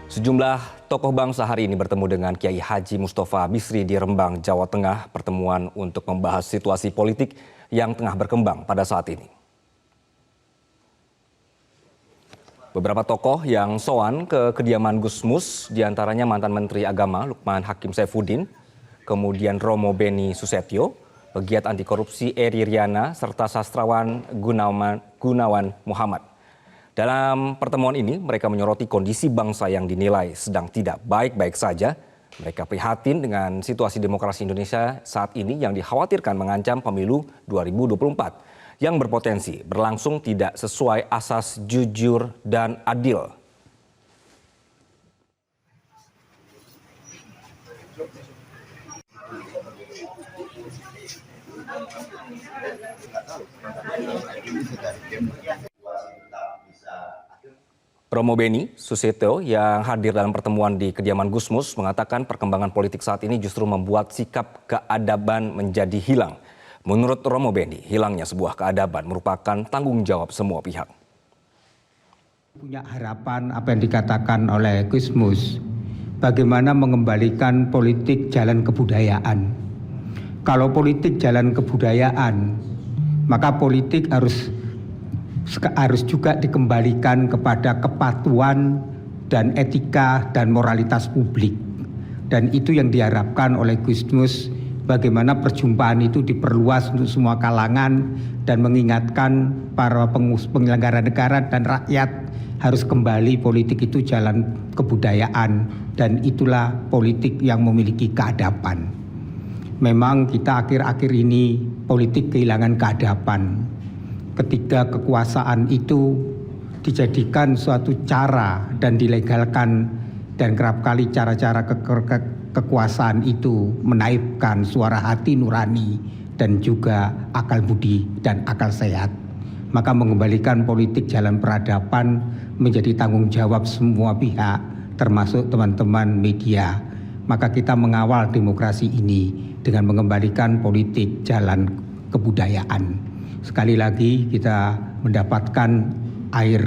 Sejumlah tokoh bangsa hari ini bertemu dengan Kiai Haji Mustafa Bisri di Rembang, Jawa Tengah. Pertemuan untuk membahas situasi politik yang tengah berkembang pada saat ini. Beberapa tokoh yang soan ke kediaman Gus Mus, diantaranya mantan Menteri Agama Lukman Hakim Saifuddin, kemudian Romo Beni Susetio, pegiat anti korupsi Eri Riana, serta sastrawan Gunawan Muhammad. Dalam pertemuan ini, mereka menyoroti kondisi bangsa yang dinilai sedang tidak baik-baik saja. Mereka prihatin dengan situasi demokrasi Indonesia saat ini yang dikhawatirkan mengancam pemilu 2024 yang berpotensi berlangsung tidak sesuai asas jujur dan adil. Romo Beni Susetio yang hadir dalam pertemuan di kediaman Gus Mus mengatakan perkembangan politik saat ini justru membuat sikap keadaban menjadi hilang. Menurut Romo Beni, hilangnya sebuah keadaban merupakan tanggung jawab semua pihak. Punya harapan apa yang dikatakan oleh Gus Mus, bagaimana mengembalikan politik jalan kebudayaan. Kalau politik jalan kebudayaan, maka politik harus juga dikembalikan kepada kepatuhan dan etika dan moralitas publik. Dan itu yang diharapkan oleh Gus Mus, bagaimana perjumpaan itu diperluas untuk semua kalangan dan mengingatkan para penyelenggara negara dan rakyat harus kembali politik itu jalan kebudayaan, dan itulah politik yang memiliki keadaban. Memang kita akhir-akhir ini politik kehilangan keadaban. Ketika kekuasaan itu dijadikan suatu cara dan dilegalkan, dan kerap kali cara-cara kekuasaan itu menaibkan suara hati nurani dan juga akal budi dan akal sehat, maka mengembalikan politik jalan peradaban menjadi tanggung jawab semua pihak, termasuk teman-teman media. Maka kita mengawal demokrasi ini dengan mengembalikan politik jalan kebudayaan. Sekali lagi kita mendapatkan air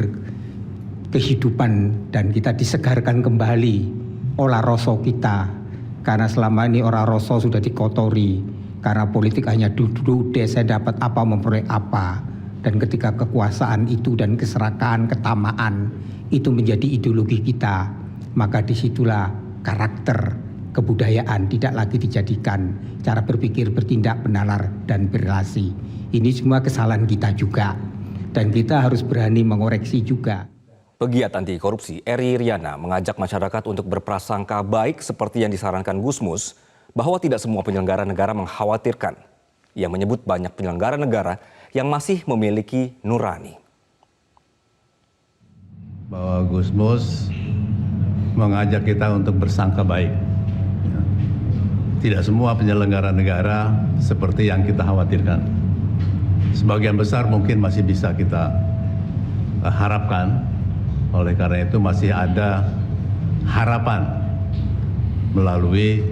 kehidupan dan kita disegarkan kembali olah rasa kita, karena selama ini olah rasa sudah dikotori karena politik hanya duduk saya dapat apa memperoleh apa, dan ketika kekuasaan itu dan keserakahan ketamaan itu menjadi ideologi kita, maka disitulah karakter kebudayaan tidak lagi dijadikan cara berpikir, bertindak, bernalar, dan berrelasi. Ini semua kesalahan kita juga, dan kita harus berani mengoreksi juga. Pegiat anti korupsi Eri Riana mengajak masyarakat untuk berprasangka baik seperti yang disarankan Gus Mus, bahwa tidak semua penyelenggara negara mengkhawatirkan. Ia menyebut banyak penyelenggara negara yang masih memiliki nurani. Bahwa Gus Mus mengajak kita untuk bersangka baik. Tidak semua penyelenggara negara seperti yang kita khawatirkan. Sebagian besar mungkin masih bisa kita harapkan. Oleh karena itu masih ada harapan melalui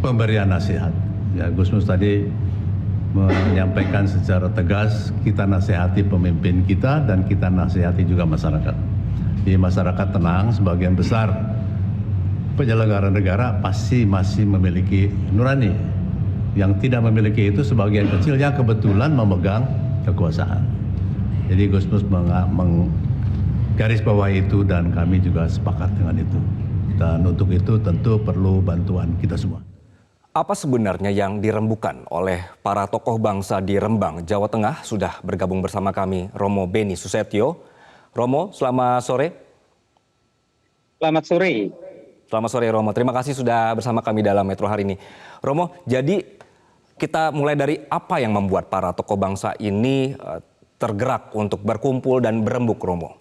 pemberian nasihat. Ya, Gus Mus tadi menyampaikan secara tegas, kita nasihati pemimpin kita dan kita nasihati juga masyarakat. Di masyarakat tenang, sebagian besar penyelenggara negara pasti masih memiliki nurani. Yang tidak memiliki itu sebagian kecil yang kebetulan memegang kekuasaan. Jadi Gus Mus menggaris bawah itu dan kami juga sepakat dengan itu. Dan untuk itu tentu perlu bantuan kita semua. Apa sebenarnya yang dirembukan oleh para tokoh bangsa di Rembang, Jawa Tengah? Sudah bergabung bersama kami Romo Beni Susetio. Romo, selamat sore. Selamat sore. Selamat sore Romo, terima kasih sudah bersama kami dalam Metro hari ini. Romo, jadi kita mulai dari apa yang membuat para tokoh bangsa ini tergerak untuk berkumpul dan berembuk, Romo?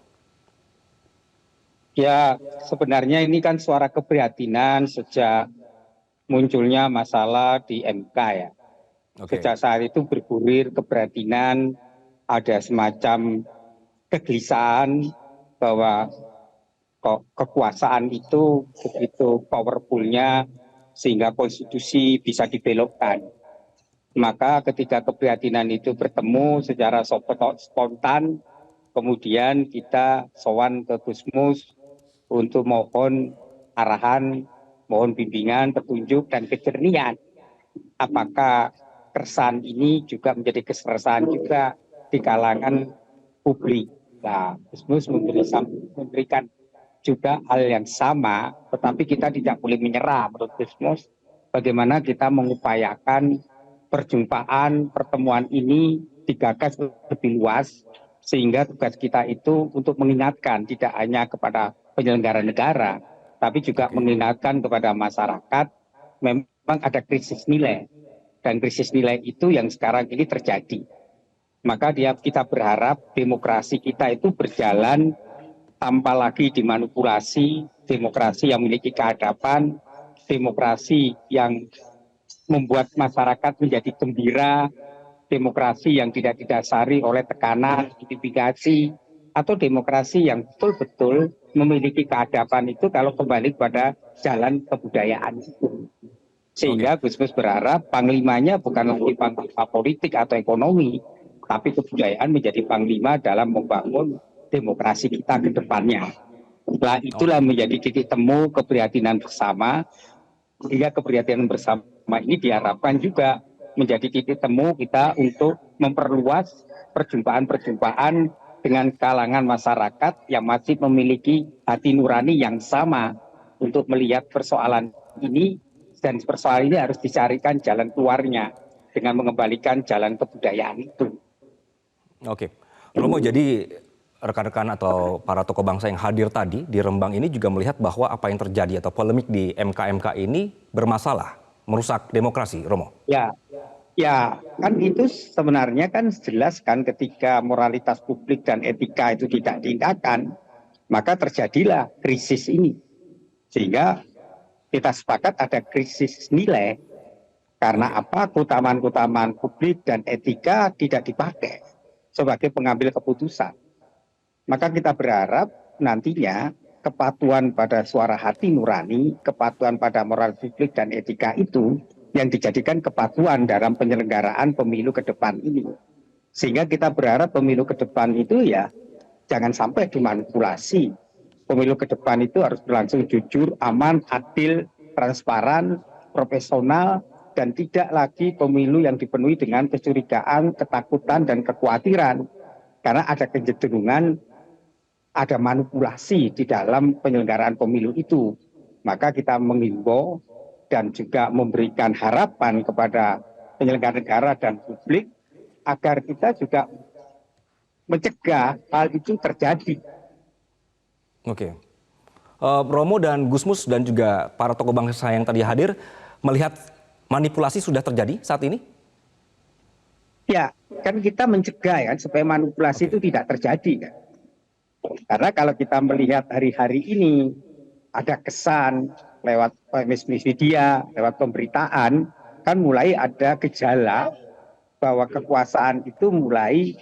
Ya, sebenarnya ini kan suara keprihatinan sejak munculnya masalah di MK ya. Sejak saat itu bergulir keprihatinan, ada semacam kegelisahan bahwa kekuasaan itu begitu powerfulnya sehingga konstitusi bisa dibelokkan. Maka ketika keprihatinan itu bertemu secara spontan, kemudian kita sowan ke Gusmus untuk mohon arahan, mohon bimbingan, petunjuk, dan kejernihan. Apakah keresahan ini juga menjadi keresahan juga di kalangan publik. Nah, Gusmus memberikan juga hal yang sama, tetapi kita tidak boleh menyerah menurut Gusmus. Bagaimana kita mengupayakan perjumpaan, pertemuan ini digagas lebih luas, sehingga tugas kita itu untuk mengingatkan tidak hanya kepada penyelenggara negara, tapi juga mengingatkan kepada masyarakat memang ada krisis nilai. Dan krisis nilai itu yang sekarang ini terjadi. Maka kita berharap demokrasi kita itu berjalan tanpa lagi dimanipulasi, demokrasi yang memiliki kehadapan, demokrasi yang membuat masyarakat menjadi gembira, demokrasi yang tidak didasari oleh tekanan, intimidasi, atau demokrasi yang betul-betul memiliki kehadapan itu kalau kembali pada jalan kebudayaan itu. Sehingga Gusmus berharap panglimanya bukan lagi panglima politik atau ekonomi, tapi kebudayaan menjadi panglima dalam membangun demokrasi kita ke depannya. Nah, itulah menjadi titik temu keprihatinan bersama, sehingga keprihatinan bersama ini diharapkan juga menjadi titik temu kita untuk memperluas perjumpaan-perjumpaan dengan kalangan masyarakat yang masih memiliki hati nurani yang sama untuk melihat persoalan ini, dan persoalan ini harus dicarikan jalan keluarnya dengan mengembalikan jalan kebudayaan itu. Oke, Romo, jadi rekan-rekan atau para tokoh bangsa yang hadir tadi di Rembang ini juga melihat bahwa apa yang terjadi atau polemik di MK ini bermasalah, merusak demokrasi, Romo? Ya, kan itu sebenarnya kan jelas kan ketika moralitas publik dan etika itu tidak diindahkan, maka terjadilah krisis ini. Sehingga kita sepakat ada krisis nilai, karena apa? Keutamaan-keutamaan publik dan etika tidak dipakai sebagai pengambil keputusan. Maka kita berharap nantinya kepatuhan pada suara hati nurani, kepatuhan pada moral publik dan etika itu yang dijadikan kepatuhan dalam penyelenggaraan pemilu ke depan ini. Sehingga kita berharap pemilu ke depan itu ya jangan sampai dimanipulasi. Pemilu ke depan itu harus berlangsung jujur, aman, adil, transparan, profesional, dan tidak lagi pemilu yang dipenuhi dengan kecurigaan, ketakutan, dan kekhawatiran. Karena ada kecenderungan, ada manipulasi di dalam penyelenggaraan pemilu itu. Maka kita menghimbau dan juga memberikan harapan kepada penyelenggara negara dan publik agar kita juga mencegah hal itu terjadi. Oke. Romo dan Gusmus dan juga para tokoh bangsa yang tadi hadir melihat manipulasi sudah terjadi saat ini? Ya, kan kita mencegah ya supaya manipulasi itu tidak terjadi. Kan? Karena kalau kita melihat hari-hari ini ada kesan lewat media, lewat pemberitaan, kan mulai ada gejala bahwa kekuasaan itu mulai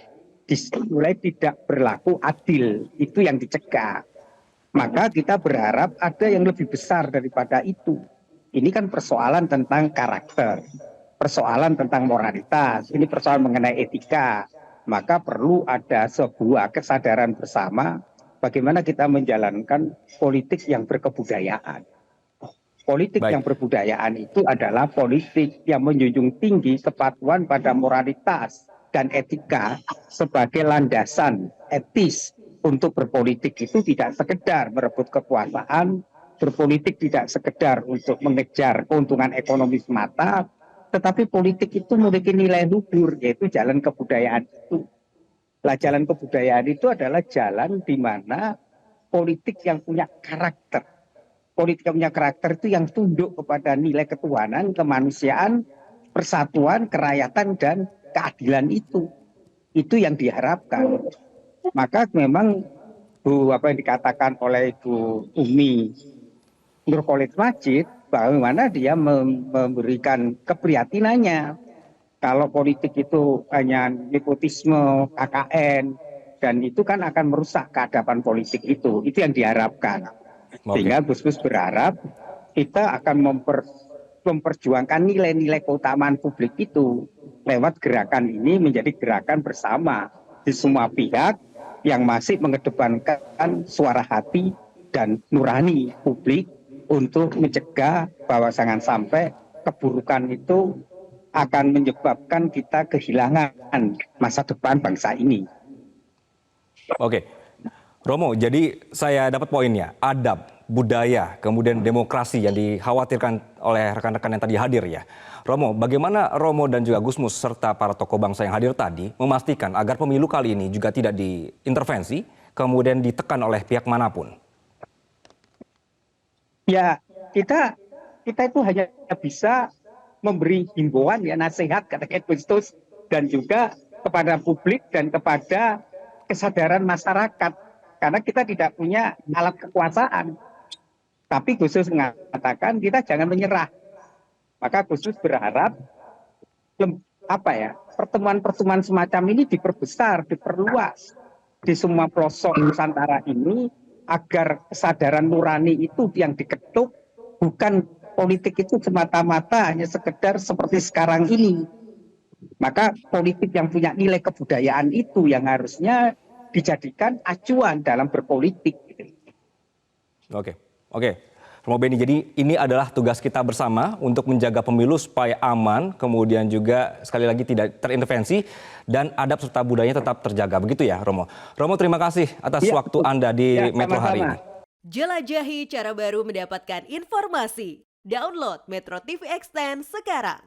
tidak berlaku adil. Itu yang dicegah. Maka kita berharap ada yang lebih besar daripada itu. Ini kan persoalan tentang karakter, persoalan tentang moralitas, ini persoalan mengenai etika. Maka perlu ada sebuah kesadaran bersama bagaimana kita menjalankan politik yang berkebudayaan. Politik yang berbudayaan itu adalah politik yang menjunjung tinggi kepatuhan pada moralitas dan etika sebagai landasan etis untuk berpolitik. Itu tidak sekedar merebut kekuasaan, berpolitik tidak sekedar untuk mengejar keuntungan ekonomi semata, tetapi politik itu memiliki nilai luhur, yaitu jalan kebudayaan itu. Lah, jalan kebudayaan itu adalah jalan di mana politik yang punya karakter. Politik yang punya karakter itu yang tunduk kepada nilai ketuhanan, kemanusiaan, persatuan, kerakyatan, dan keadilan itu. Itu yang diharapkan. Maka memang apa yang dikatakan oleh Bu Umi Nurkhalid Majid, bagaimana dia memberikan keprihatinannya. Kalau politik itu hanya nepotisme, KKN, dan itu kan akan merusak keadaban politik itu. Itu yang diharapkan. Sehingga Gusmus berharap kita akan memperjuangkan nilai-nilai keutamaan publik itu lewat gerakan ini menjadi gerakan bersama di semua pihak yang masih mengedepankan suara hati dan nurani publik untuk mencegah bahwa jangan sampai keburukan itu akan menyebabkan kita kehilangan masa depan bangsa ini. Oke, Romo, jadi saya dapat poinnya, adab, budaya, kemudian demokrasi yang dikhawatirkan oleh rekan-rekan yang tadi hadir ya. Romo, bagaimana Romo dan juga Gusmus serta para tokoh bangsa yang hadir tadi memastikan agar pemilu kali ini juga tidak diintervensi, kemudian ditekan oleh pihak manapun? Ya, kita itu hanya bisa memberi himbauan ya, nasihat kepada Agustus dan juga kepada publik dan kepada kesadaran masyarakat, karena kita tidak punya alat kekuasaan. Tapi Gustus mengatakan kita jangan menyerah. Maka Gustus berharap pertemuan-pertemuan semacam ini diperbesar, diperluas di semua pelosok Nusantara ini agar kesadaran nurani itu yang diketuk, bukan politik itu semata-mata hanya sekedar seperti sekarang ini. Maka politik yang punya nilai kebudayaan itu yang harusnya dijadikan acuan dalam berpolitik. Oke. Romo Beni, jadi ini adalah tugas kita bersama untuk menjaga pemilu supaya aman, kemudian juga sekali lagi tidak terintervensi dan adab serta budayanya tetap terjaga. Begitu ya, Romo. Romo, terima kasih atas waktu Anda di Metro hari ini. Jelajahi cara baru mendapatkan informasi. Download Metro TV Extend sekarang.